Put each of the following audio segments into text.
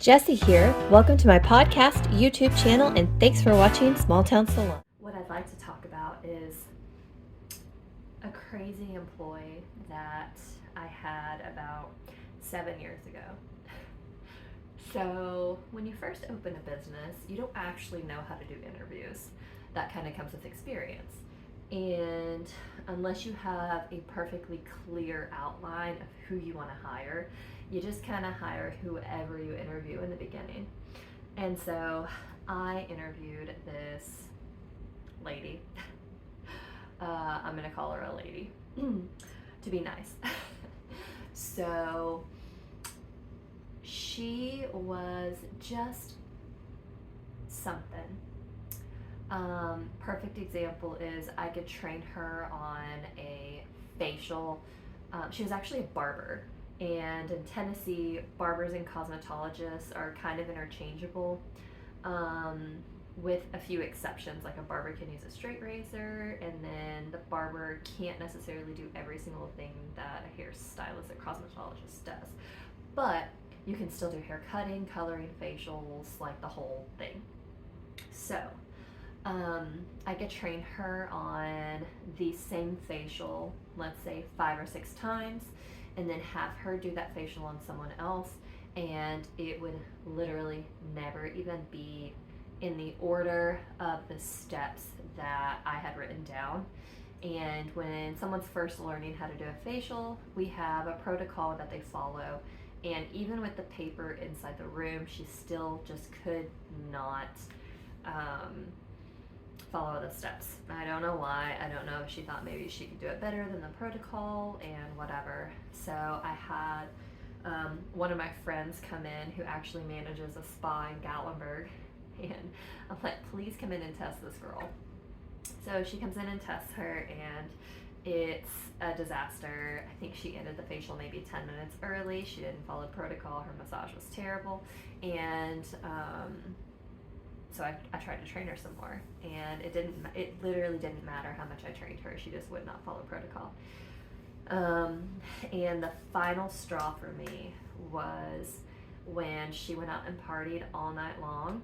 Jesse here. Welcome to my podcast, YouTube channel, and thanks for watching Small Town Salon. What I'd like to talk about is a crazy employee that I had about 7 years ago. So when you first open a business, you don't actually know how to do interviews. That kind of comes with experience. And unless you have a perfectly clear outline of who you want to hire, you just kind of hire whoever you interview in the beginning. And so I interviewed this lady. I'm going to call her a lady to be nice. So she was just something. Perfect example is I could train her on a facial. She was actually a barber, and in Tennessee, barbers and cosmetologists are kind of interchangeable, with a few exceptions. Like a barber can use a straight razor, and then the barber can't necessarily do every single thing that a hairstylist or cosmetologist does. But you can still do hair cutting, coloring, facials, like the whole thing. So I could train her on the same facial, let's say 5 or 6 times, and then have her do that facial on someone else, and it would literally never even be in the order of the steps that I had written down. And when someone's first learning how to do a facial, we have a protocol that they follow, and even with the paper inside the room, she still just could not follow the steps. I don't know why. I don't know if she thought maybe she could do it better than the protocol and whatever. So I had one of my friends come in who actually manages a spa in Gatlinburg, and I'm like, please come in and test this girl. So she comes in and tests her, and it's a disaster. I think she ended the facial maybe 10 minutes early. She didn't follow protocol. Her massage was terrible, and so I tried to train her some more, and it literally didn't matter how much I trained her. She just would not follow protocol. And the final straw for me was when she went out and partied all night long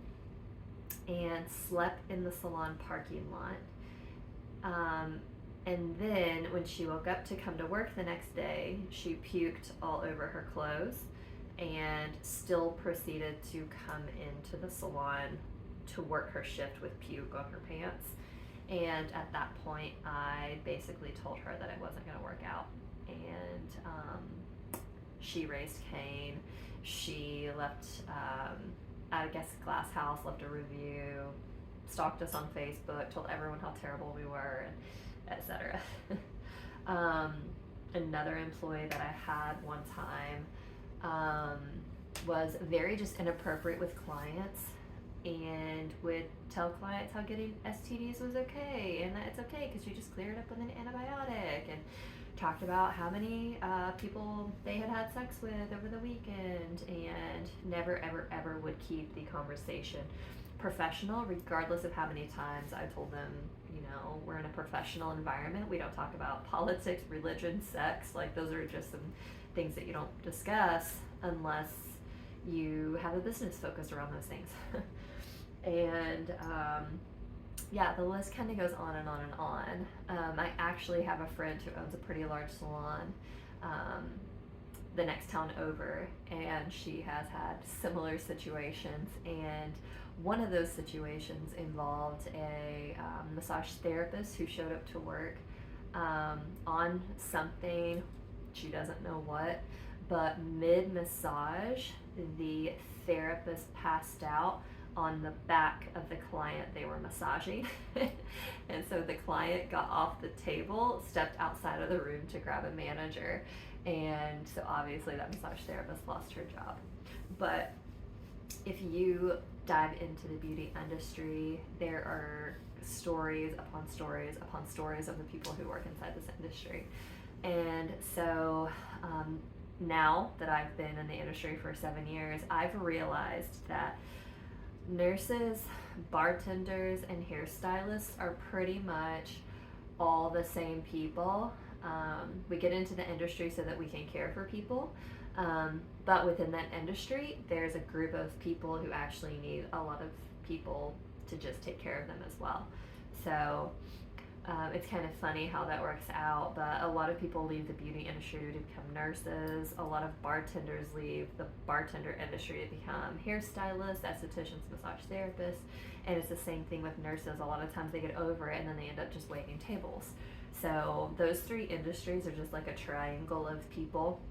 and slept in the salon parking lot. And then when she woke up to come to work the next day, she puked all over her clothes and still proceeded to come into the salon to work her shift with puke on her pants. And at that point, I basically told her that it wasn't going to work out. And she raised Cain. She left, I guess, Glass House, left a review, stalked us on Facebook, told everyone how terrible we were, etc. Another employee that I had one time was very just inappropriate with clients, and would tell clients how getting STDs was okay, and that it's okay because you just clear it up with an antibiotic, and talked about how many people they had had sex with over the weekend, and never ever ever would keep the conversation professional, regardless of how many times I told them, we're in a professional environment. We don't talk about politics, religion, sex. Like, those are just some things that you don't discuss unless you have a business focused around those things. And yeah, the list kind of goes on and on and on. I actually have a friend who owns a pretty large salon the next town over, and she has had similar situations. And one of those situations involved a massage therapist who showed up to work on something, she doesn't know what, but mid-massage, the therapist passed out on the back of the client they were massaging. And so the client got off the table, stepped outside of the room to grab a manager, and so obviously that massage therapist lost her job. But if you dive into the beauty industry, there are stories upon stories upon stories of the people who work inside this industry. And so now that I've been in the industry for 7 years, I've realized that nurses, bartenders, and hairstylists are pretty much all the same people. We get into the industry so that we can care for people, But within that industry, there's a group of people who actually need a lot of people to just take care of them as well. So it's kind of funny how that works out, but a lot of people leave the beauty industry to become nurses. A lot of bartenders leave the bartender industry to become hairstylists, estheticians, massage therapists, and it's the same thing with nurses. A lot of times they get over it and then they end up just waiting tables. So those three industries are just like a triangle of people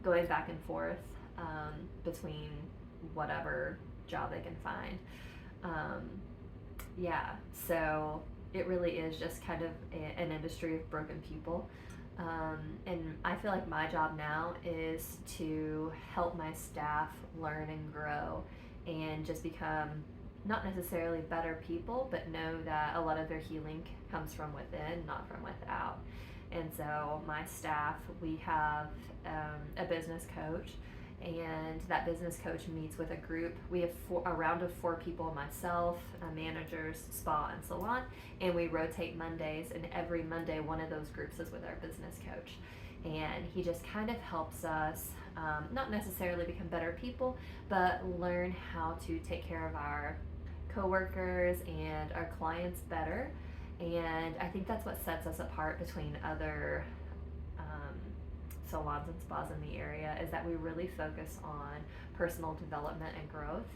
going back and forth between whatever job they can find. Yeah, so it really is just kind of an industry of broken people. And I feel like my job now is to help my staff learn and grow and just become not necessarily better people, but know that a lot of their healing comes from within, not from without. And so my staff, we have a business coach, and that business coach meets with a group. We have a round of 4 people, myself, managers, spa, and salon, and we rotate Mondays, and every Monday one of those groups is with our business coach. And he just kind of helps us not necessarily become better people, but learn how to take care of our coworkers and our clients better. And I think that's what sets us apart between other salons and spas in the area, is that we really focus on personal development and growth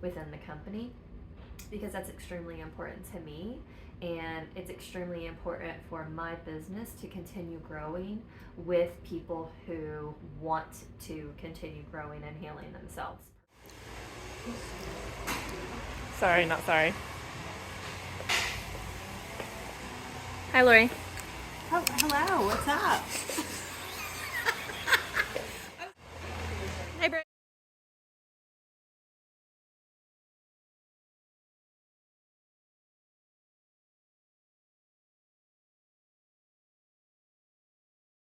within the company, because that's extremely important to me, and it's extremely important for my business to continue growing with people who want to continue growing and healing themselves. Sorry, not sorry. Hi, Lori. Oh, hello, what's up?